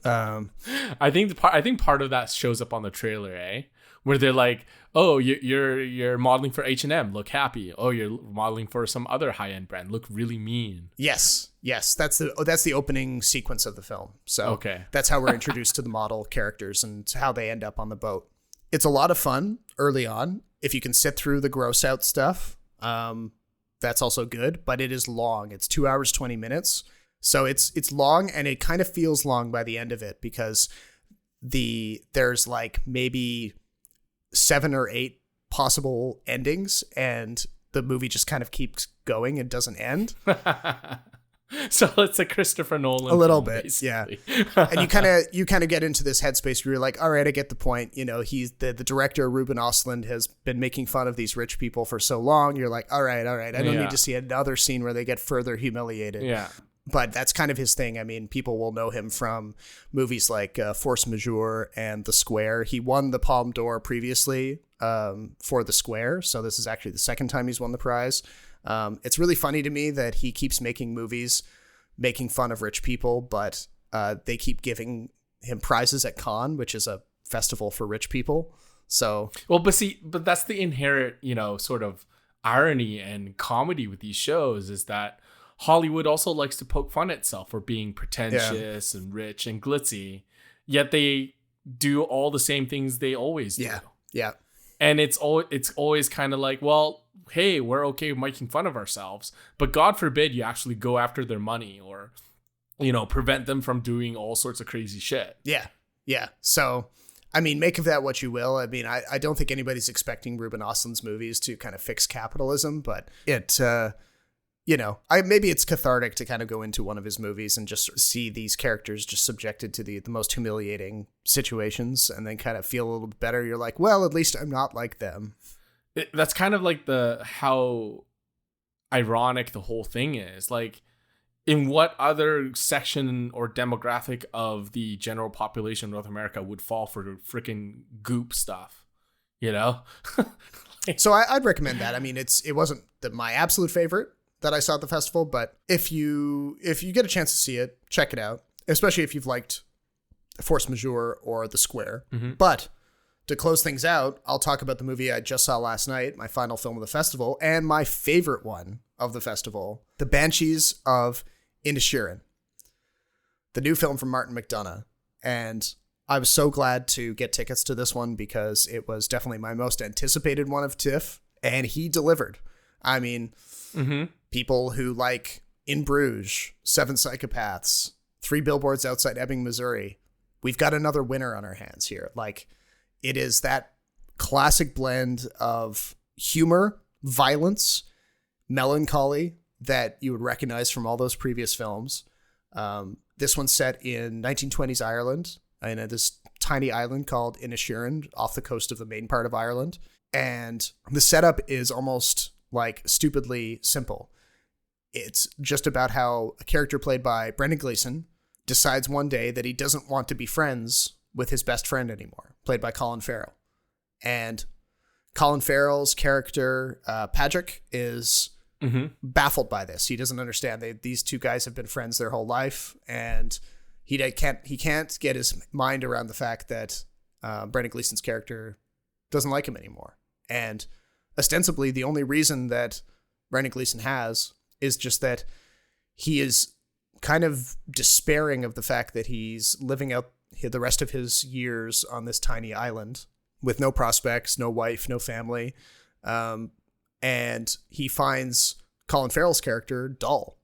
I think part of that shows up on the trailer, where they're like, "Oh, you're modeling for H&M, look happy. Oh, you're modeling for some other high end brand, look really mean." Yes, that's the opening sequence of the film. So that's how we're introduced to the model characters and how they end up on the boat. It's a lot of fun early on. If you can sit through the gross out stuff, that's also good, but it is long. It's 2 hours, 20 minutes. So it's long, and it kind of feels long by the end of it because there's like maybe 7 or 8 possible endings, and the movie just kind of keeps going and doesn't end. So it's a Christopher Nolan a little film, bit, basically. Yeah. And you kind of get into this headspace where you're like, all right, I get the point. He's the director, Ruben Östlund, has been making fun of these rich people for so long. You're like, all right, I don't need to see another scene where they get further humiliated. Yeah. But that's kind of his thing. I mean, people will know him from movies like Force Majeure and The Square. He won the Palme d'Or previously for The Square, so this is actually the second time he's won the prize. It's really funny to me that he keeps making movies making fun of rich people, but they keep giving him prizes at Cannes, which is a festival for rich people. So but that's the inherent, sort of irony and comedy with these shows, is that Hollywood also likes to poke fun at itself for being pretentious and rich and glitzy, yet they do all the same things they always do. Yeah. And it's always kind of like, well, hey, we're okay with making fun of ourselves, but God forbid you actually go after their money or, prevent them from doing all sorts of crazy shit. Yeah. So, I mean, make of that what you will. I mean, I don't think anybody's expecting Ruben Östlund's movies to kind of fix capitalism, but it, maybe it's cathartic to kind of go into one of his movies and just see these characters just subjected to the most humiliating situations and then kind of feel a little bit better. You're like, well, at least I'm not like them. That's kind of like how ironic the whole thing is. Like, in what other section or demographic of the general population of North America would fall for freaking goop stuff? So I'd recommend that. I mean, it wasn't my absolute favorite, that I saw at the festival, but if you get a chance to see it, check it out, especially if you've liked Force Majeure or The Square. But to close things out, I'll talk about the movie I just saw last night, my final film of the festival, and my favorite one of the festival, The Banshees of Inisherin, the new film from Martin McDonagh. And I was so glad to get tickets to this one because it was definitely my most anticipated one of TIFF, and he delivered. I mean, people who like In Bruges, Seven Psychopaths, Three Billboards Outside Ebbing, Missouri, we've got another winner on our hands here. Like, it is that classic blend of humor, violence, melancholy that you would recognize from all those previous films. This one's set in 1920s Ireland, in this tiny island called Inisherin off the coast of the main part of Ireland. And the setup is almost like stupidly simple. It's just about how a character played by Brendan Gleeson decides one day that he doesn't want to be friends with his best friend anymore, played by Colin Farrell. And Colin Farrell's character, Patrick, is baffled by this. He doesn't understand. These two guys have been friends their whole life, and he can't get his mind around the fact that Brendan Gleeson's character doesn't like him anymore. And ostensibly, the only reason that Brendan Gleeson has is just that he is kind of despairing of the fact that he's living out the rest of his years on this tiny island with no prospects, no wife, no family. And he finds Colin Farrell's character dull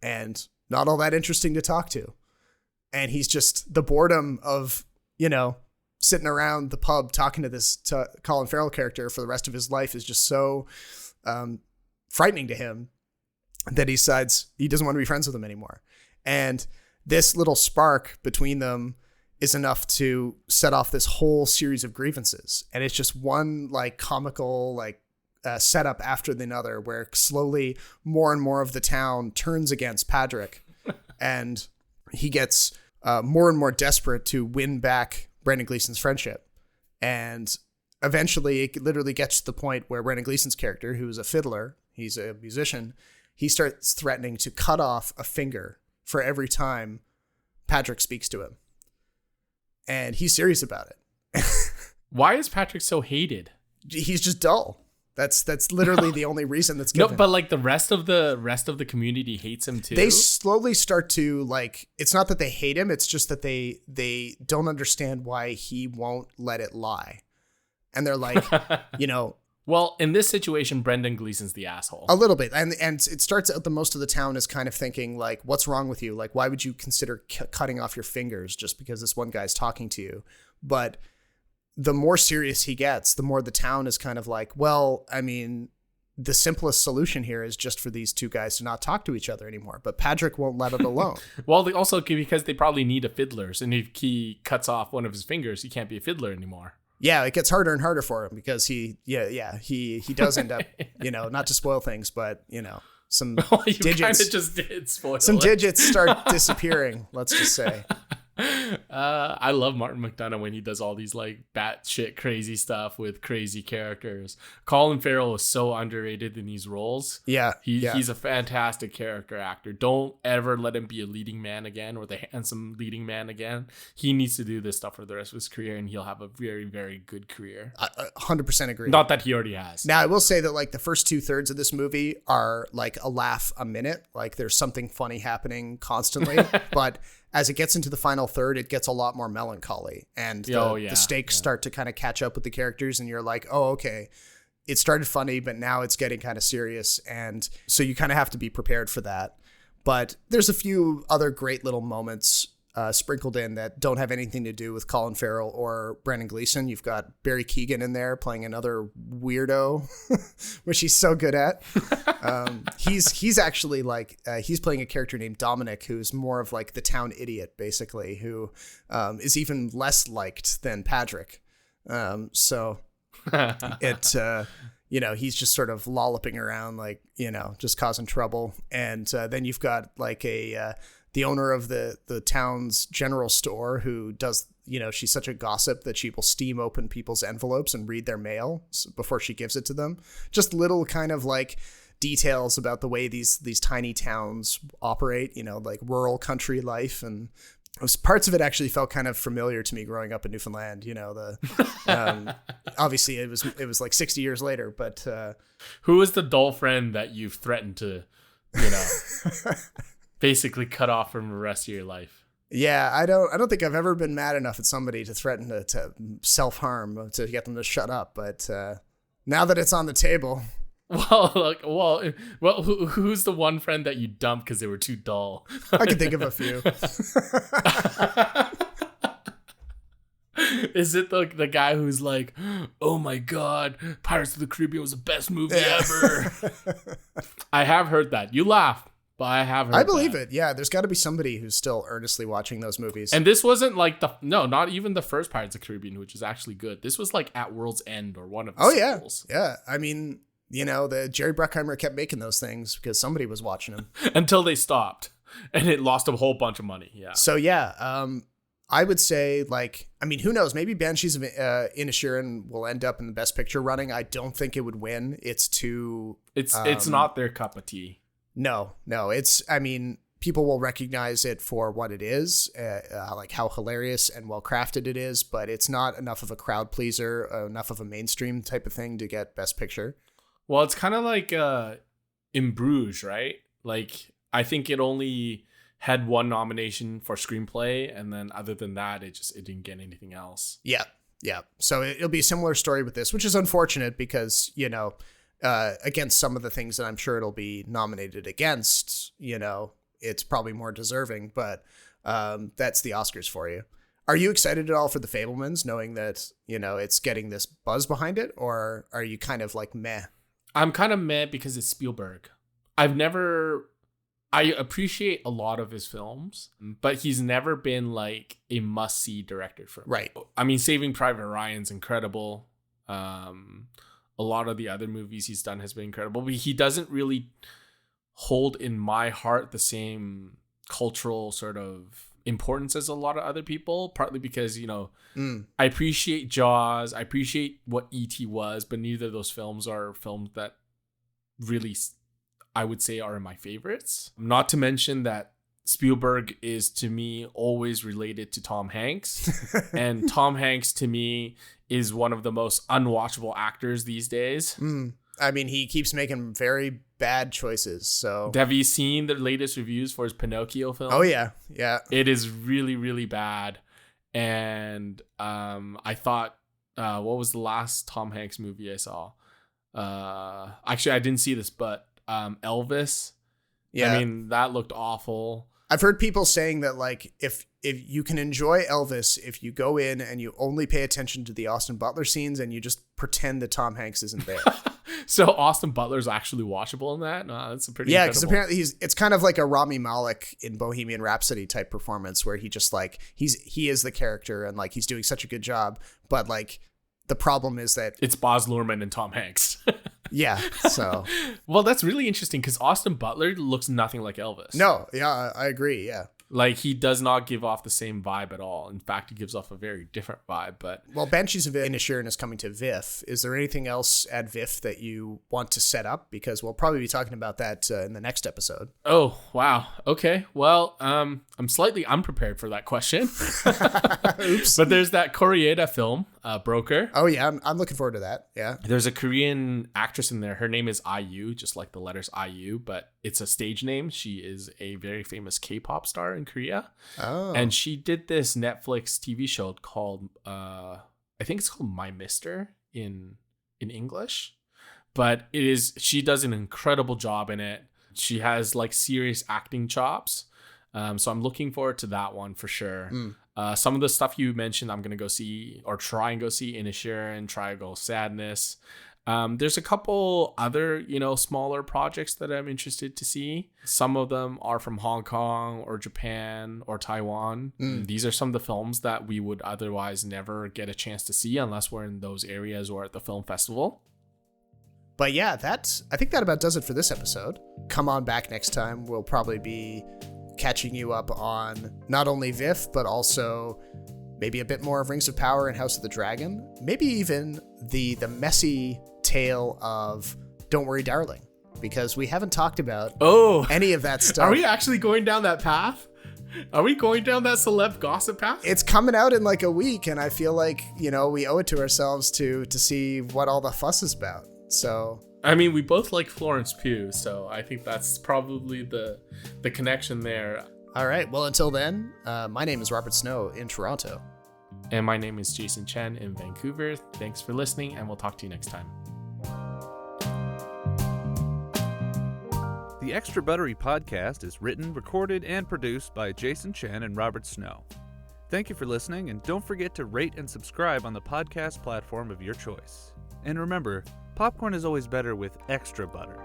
and not all that interesting to talk to. And he's just the boredom of, sitting around the pub talking to this Colin Farrell character for the rest of his life is just so frightening to him that he decides he doesn't want to be friends with him anymore. And this little spark between them is enough to set off this whole series of grievances. And it's just one comical setup after another where slowly more and more of the town turns against Patrick and he gets more and more desperate to win back Brendan Gleeson's friendship. And eventually it literally gets to the point where Brendan Gleeson's character, who's a fiddler, he's a musician, he starts threatening to cut off a finger for every time Patrick speaks to him. And he's serious about it. Why is Patrick so hated? He's just dull. That's literally the only reason that's given. No, but the rest of the community hates him too. They slowly start to it's not that they hate him, it's just that they don't understand why he won't let it lie. And they're like, well, in this situation, Brendan Gleeson's the asshole. A little bit. And it starts out that most of the town is kind of thinking what's wrong with you? Why would you consider cutting off your fingers just because this one guy's talking to you? But the more serious he gets, the more the town is kind of well, I mean, the simplest solution here is just for these two guys to not talk to each other anymore. But Patrick won't let it alone. Well, because they probably need a fiddler. And if he cuts off one of his fingers, he can't be a fiddler anymore. Yeah, it gets harder and harder for him because he does end up, not to spoil things, but, some digits. Kind of just did spoil some it. digits start disappearing, let's just say. I love Martin McDonagh when he does all these batshit crazy stuff with crazy characters. Colin Farrell is so underrated in these roles. Yeah, he's a fantastic character actor. Don't ever let him be a leading man again or the handsome leading man again. He needs to do this stuff for the rest of his career, and he'll have a very, very good career. I 100% agree. Not that he already has. Now, I will say that the first 2/3 of this movie are a laugh a minute. There's something funny happening constantly, but as it gets into the final third, it gets a lot more melancholy, and the stakes start to kind of catch up with the characters, and you're like, oh, okay, it started funny, but now it's getting kind of serious, and so you kind of have to be prepared for that. But there's a few other great little moments sprinkled in that don't have anything to do with Colin Farrell or Brendan Gleeson. You've got Barry Keoghan in there playing another weirdo, which he's so good at. He's actually he's playing a character named Dominic, who's more of the town idiot, basically, who is even less liked than Patrick. So he's just sort of lolloping around, just causing trouble. And then you've got the owner of the town's general store who does, she's such a gossip that she will steam open people's envelopes and read their mail before she gives it to them. Just little kind of details about the way these tiny towns operate, like rural country life. And parts of it actually felt kind of familiar to me growing up in Newfoundland. Obviously it was like 60 years later, but who is the dull friend that you've threatened to, basically cut off from the rest of your life? Yeah, I don't think I've ever been mad enough at somebody to threaten to self-harm to get them to shut up. But now that it's on the table. Well, who's the one friend that you dumped because they were too dull? I can think of a few. Is it the guy who's like, oh my God, Pirates of the Caribbean was the best movie ever? I have heard that. You laugh, but I have heard I believe it. Yeah, there's got to be somebody who's still earnestly watching those movies. And this wasn't like not even the first Pirates of the Caribbean, which is actually good. This was like At World's End or one of the sequels. Yeah. I mean, the Jerry Bruckheimer kept making those things because somebody was watching them. Until they stopped. And it lost a whole bunch of money. Yeah. So, yeah, I would say, who knows? Maybe Banshees of Inisherin will end up in the Best Picture running. I don't think it would win. It's too... It's not their cup of tea. No. People will recognize it for what it is, like how hilarious and well-crafted it is, but it's not enough of a crowd pleaser, enough of a mainstream type of thing to get Best Picture. Well, it's kind of like In Bruges, right? Like, I think it only had one nomination for screenplay, and then other than that, it didn't get anything else. Yeah. So it'll be a similar story with this, which is unfortunate because, against some of the things that I'm sure it'll be nominated against, it's probably more deserving, but that's the Oscars for you. Are you excited at all for The Fabelmans, knowing that, it's getting this buzz behind it, or are you kind of like meh? I'm kind of meh because it's Spielberg. I appreciate a lot of his films, but he's never been like a must-see director for me. Right. I mean, Saving Private Ryan's incredible. A lot of the other movies he's done has been incredible, but he doesn't really hold in my heart the same cultural sort of importance as a lot of other people, partly because, I appreciate Jaws, I appreciate what E.T. was, but neither of those films are films that really, I would say, are my favorites. Not to mention that Spielberg is, to me, always related to Tom Hanks. And Tom Hanks, to me, is one of the most unwatchable actors these days. He keeps making very bad choices. So, have you seen the latest reviews for his Pinocchio film? Oh, yeah. It is really, really bad. And I thought, what was the last Tom Hanks movie I saw? Actually, I didn't see this, but Elvis. Yeah. That looked awful. I've heard people saying that, like, if you can enjoy Elvis, if you go in and you only pay attention to the Austin Butler scenes and you just pretend that Tom Hanks isn't there. So Austin Butler's actually watchable in that? No, that's a pretty because apparently it's kind of like a Rami Malek in Bohemian Rhapsody type performance where he just like he is the character and like he's doing such a good job, but like the problem is that it's Baz Luhrmann and Tom Hanks. Yeah, so well, that's really interesting because Austin Butler looks nothing like Elvis. No, yeah, I agree. Yeah, like he does not give off the same vibe at all. In fact, he gives off a very different vibe. But Banshees of Inisherin is coming to VIFF. Is there anything else at VIFF that you want to set up? Because we'll probably be talking about that in the next episode. Oh wow, okay. Well, I'm slightly unprepared for that question. Oops. But there's that Koreeda film, Broker. Oh yeah, I'm looking forward to that. Yeah. There's a Korean actress in there. Her name is IU, just like the letters IU, but it's a stage name. She is a very famous K-pop star in Korea. Oh. And she did this Netflix TV show called, I think it's called My Mister in English. But she does an incredible job in it. She has like serious acting chops. So I'm looking forward to that one for sure. Some of the stuff you mentioned, I'm going to go see or try and go see Inisherin, Triangle Sadness. There's a couple other, smaller projects that I'm interested to see. Some of them are from Hong Kong or Japan or Taiwan. These are some of the films that we would otherwise never get a chance to see unless we're in those areas or at the film festival. But yeah, I think that about does it for this episode. Come on back next time. We'll probably be catching you up on not only VIFF, but also maybe a bit more of Rings of Power and House of the Dragon. Maybe even the messy tale of Don't Worry, Darling. because we haven't talked about Oh, any of that stuff. are we actually going down that path? Are we going down that celeb gossip path? It's coming out in like a week, and I feel like, we owe it to ourselves to see what all the fuss is about. So, I mean, we both like Florence Pugh, so I think that's probably the connection there. all right. Well, until then, my name is Robert Snow in Toronto. And my name is Jason Chen in Vancouver. Thanks for listening, and we'll talk to you next time. The Extra Buttery podcast is written, recorded, and produced by Jason Chen and Robert Snow. Thank you for listening, and don't forget to rate and subscribe on the podcast platform of your choice. And remember, popcorn is always better with extra butter.